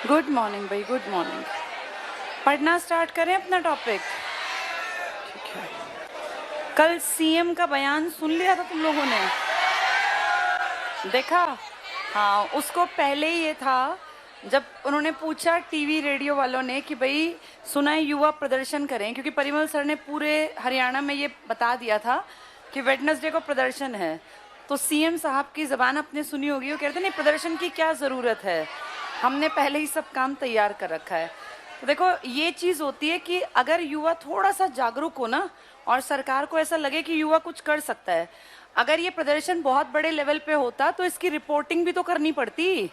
Good morning भाई, good morning. पढ़ना start करें अपना टॉपिक। ठीक है। कल सीएम का बयान सुन लिया था तुम लोगों ने? देखा? हाँ, उसको पहले ही ये था जब उन्होंने पूछा टीवी रेडियो वालों ने कि भाई सुना है युवा प्रदर्शन करें, क्योंकि परिमल सर ने पूरे हरियाणा में ये बता दिया था कि वेडनेसडे को प्रदर्शन है। तो सीएम साहब की जबान आपने सुनी होगी, वो कहते नहीं प्रदर्शन की क्या जरूरत है, हमने पहले ही सब काम तैयार कर रखा है। तो देखो ये चीज होती है कि अगर युवा थोड़ा सा जागरूक हो ना, और सरकार को ऐसा लगे कि युवा कुछ कर सकता है, अगर ये प्रदर्शन बहुत बड़े लेवल पे होता तो इसकी रिपोर्टिंग भी तो करनी पड़ती।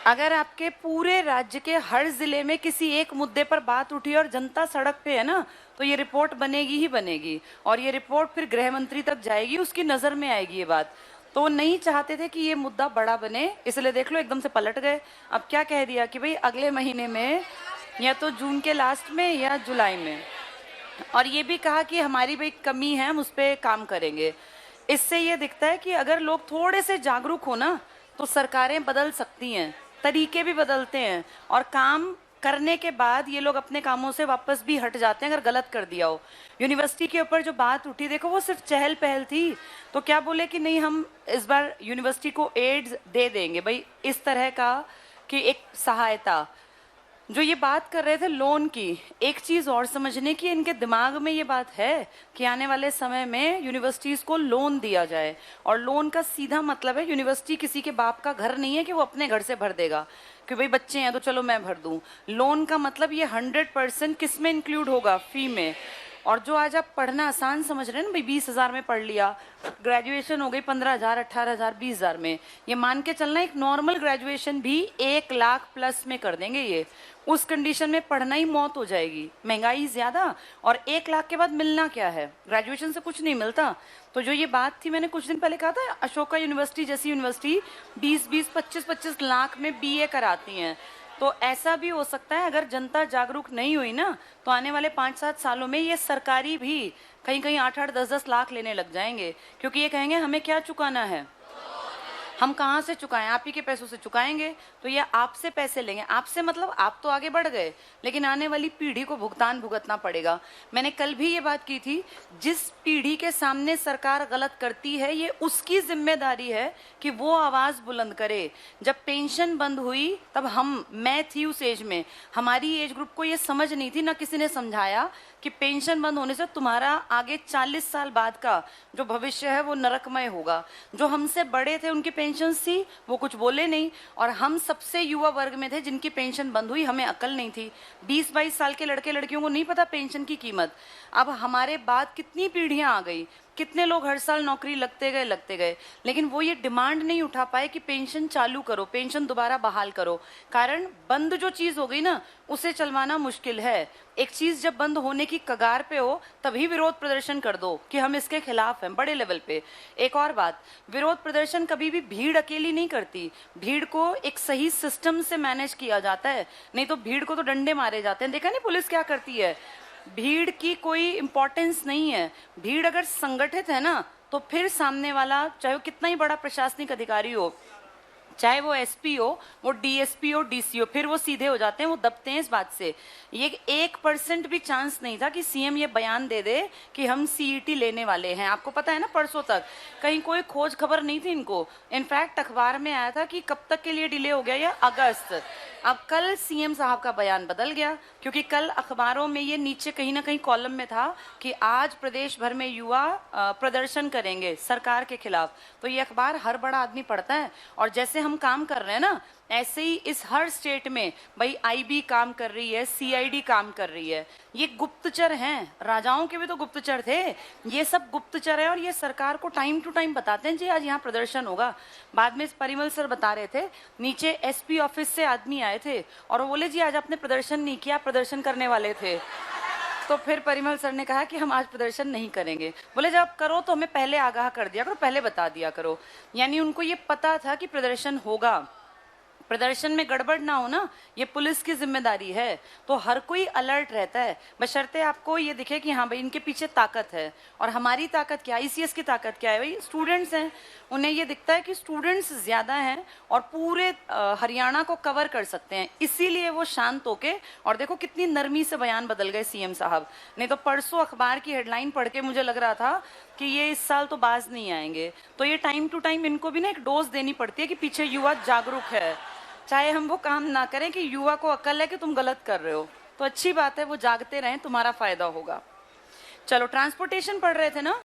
अगर आपके पूरे राज्य के हर जिले में किसी एक मुद्दे पर बात उठी और जनता सड़क पे है ना, तो ये रिपोर्ट बनेगी ही बनेगी, और ये रिपोर्ट फिर गृह मंत्री तक जाएगी, उसकी नजर में आएगी ये बात। तो वो नहीं चाहते थे कि ये मुद्दा बड़ा बने, इसलिए देख लो एकदम से पलट गए। अब क्या कह दिया कि भाई अगले महीने में, या तो जून के लास्ट में या जुलाई में, और ये भी कहा कि हमारी भाई कमी है, हम उस पर काम करेंगे। इससे ये दिखता है कि अगर लोग थोड़े से जागरूक हो ना, तो सरकारें बदल सकती हैं, तरीके भी बदलते हैं, और काम करने के बाद ये लोग अपने कामों से वापस भी हट जाते हैं अगर गलत कर दिया हो। यूनिवर्सिटी के ऊपर जो बात उठी, देखो वो सिर्फ चहल पहल थी, तो क्या बोले कि नहीं हम इस बार यूनिवर्सिटी को एड्स दे देंगे, भाई इस तरह का कि एक सहायता। जो ये बात कर रहे थे लोन की, एक चीज और समझने की, इनके दिमाग में ये बात है कि आने वाले समय में यूनिवर्सिटीज को लोन दिया जाए, और लोन का सीधा मतलब है यूनिवर्सिटी किसी के बाप का घर नहीं है कि वो अपने घर से भर देगा कि भाई बच्चे हैं तो चलो मैं भर दूं। लोन का मतलब ये 100% किस में इंक्लूड होगा? फी में। और जो आज आप पढ़ना आसान समझ रहे हैं ना, भाई 20,000 में पढ़ लिया, ग्रेजुएशन हो गई 15,000, 18,000, 20,000 में, ये मान के चलना एक नॉर्मल ग्रेजुएशन भी 1 लाख प्लस में कर देंगे ये। उस कंडीशन में पढ़ना ही मौत हो जाएगी, महंगाई ज्यादा, और 1 लाख के बाद मिलना क्या है? ग्रेजुएशन से कुछ नहीं मिलता। तो जो ये बात थी, मैंने कुछ दिन पहले कहा था, अशोका यूनिवर्सिटी जैसी यूनिवर्सिटी 20-20, 25-25 लाख में बीए कराती हैं। तो ऐसा भी हो सकता है, अगर जनता जागरूक नहीं हुई ना, तो आने वाले 5-7 सालों में ये सरकारी भी कहीं कहीं 8-8, 10-10 लाख लेने लग जाएंगे, क्योंकि ये कहेंगे हमें क्या चुकाना है, हम कहाँ से चुकाएं, आप ही के पैसों से चुकाएंगे। तो ये आपसे पैसे लेंगे, आपसे मतलब आप तो आगे बढ़ गए, लेकिन आने वाली पीढ़ी को भुगतान भुगतना पड़ेगा। मैंने कल भी ये बात की थी, जिस पीढ़ी के सामने सरकार गलत करती है, ये उसकी जिम्मेदारी है कि वो आवाज बुलंद करे। जब पेंशन बंद हुई तब मैं थी उस एज में, हमारी एज ग्रुप को ये समझ नहीं थी, ना किसी ने समझाया कि पेंशन बंद होने से तुम्हारा आगे 40 साल बाद का जो भविष्य है वो नरकमय होगा। जो हमसे बड़े थे उनकी पेंशन थी, वो कुछ बोले नहीं, और हम सबसे युवा वर्ग में थे जिनकी पेंशन बंद हुई, हमें अकल नहीं थी। 20-22 साल के लड़के लड़कियों को नहीं पता पेंशन की कीमत। अब हमारे बाद कितनी पीढ़ियां आ गई, कितने लोग हर साल नौकरी लगते गए, लेकिन वो ये डिमांड नहीं उठा पाए कि पेंशन चालू करो, पेंशन दोबारा बहाल करो। कारण बंद जो चीज हो गई ना, उसे चलवाना मुश्किल है। एक चीज जब बंद होने की कगार पे हो, तभी विरोध प्रदर्शन कर दो कि हम इसके खिलाफ हैं बड़े लेवल पे। एक और बात, विरोध प्रदर्शन कभी भी भीड़ अकेली नहीं करती, भीड़ को एक सही सिस्टम से मैनेज किया जाता है, नहीं तो भीड़ को तो डंडे मारे जाते हैं। देखा नहीं पुलिस क्या करती है? भीड़ की कोई इंपॉर्टेंस नहीं है। भीड़ अगर संगठित है ना, तो फिर सामने वाला चाहे वो कितना ही बड़ा प्रशासनिक अधिकारी हो, चाहे वो एसपी हो, वो डीएसपी हो, डीसी हो, फिर वो सीधे हो जाते हैं, वो दबते हैं इस बात से। ये 1% भी चांस नहीं था कि सीएम ये बयान दे दे कि हम सीईटी लेने वाले हैं। आपको पता है ना, परसों तक कहीं कोई खोज खबर नहीं थी इनको। इनफैक्ट अखबार में आया था कि कब तक के लिए डिले हो गया, या अगस्त। अब कल सीएम साहब का बयान बदल गया, क्योंकि कल अखबारों में ये नीचे कहीं ना कहीं कॉलम में था कि आज प्रदेश भर में युवा प्रदर्शन करेंगे सरकार के खिलाफ। तो ये अखबार हर बड़ा आदमी पढ़ता है, और जैसे हम काम कर रहे हैं ना, ऐसे ही इस हर स्टेट में भाई आईबी काम कर रही है, सीआईडी काम कर रही है। ये गुप्तचर हैं, राजाओं के भी तो गुप्तचर थे, ये सब गुप्तचर है, और ये सरकार को टाइम टू टाइम बताते हैं जी आज यहाँ प्रदर्शन होगा। बाद में परिमल सर बता रहे थे, नीचे एसपी ऑफिस से आदमी आए थे और वो बोले जी आज आपने प्रदर्शन नहीं किया, प्रदर्शन करने वाले थे। तो फिर परिमल सर ने कहा कि हम आज प्रदर्शन नहीं करेंगे। बोले जब करो तो हमें पहले आगाह कर दिया करो, पहले बता दिया करो। यानी उनको ये पता था कि प्रदर्शन होगा, प्रदर्शन में गड़बड़ ना हो ना, ये पुलिस की जिम्मेदारी है। तो हर कोई अलर्ट रहता है, बशर्ते आपको ये दिखे कि हाँ भाई इनके पीछे ताकत है। और हमारी ताकत क्या है, ICS की ताकत क्या है भाई, स्टूडेंट्स हैं। उन्हें ये दिखता है कि स्टूडेंट्स ज़्यादा हैं और पूरे हरियाणा को कवर कर सकते हैं, इसीलिए वो शांत होके, और देखो कितनी नरमी से बयान बदल गए CM साहब। नहीं तो परसों अखबार की हेडलाइन पढ़ के मुझे लग रहा था कि ये इस साल तो बाज नहीं आएंगे। तो ये टाइम टू टाइम इनको भी ना एक डोज देनी पड़ती है कि पीछे युवा जागरूक है, चाहे हम वो काम ना करें कि युवा को अकल है कि तुम गलत कर रहे हो, तो अच्छी बात है, वो जागते रहें, तुम्हारा फायदा होगा। चलो ट्रांसपोर्टेशन पढ़ रहे थे ना,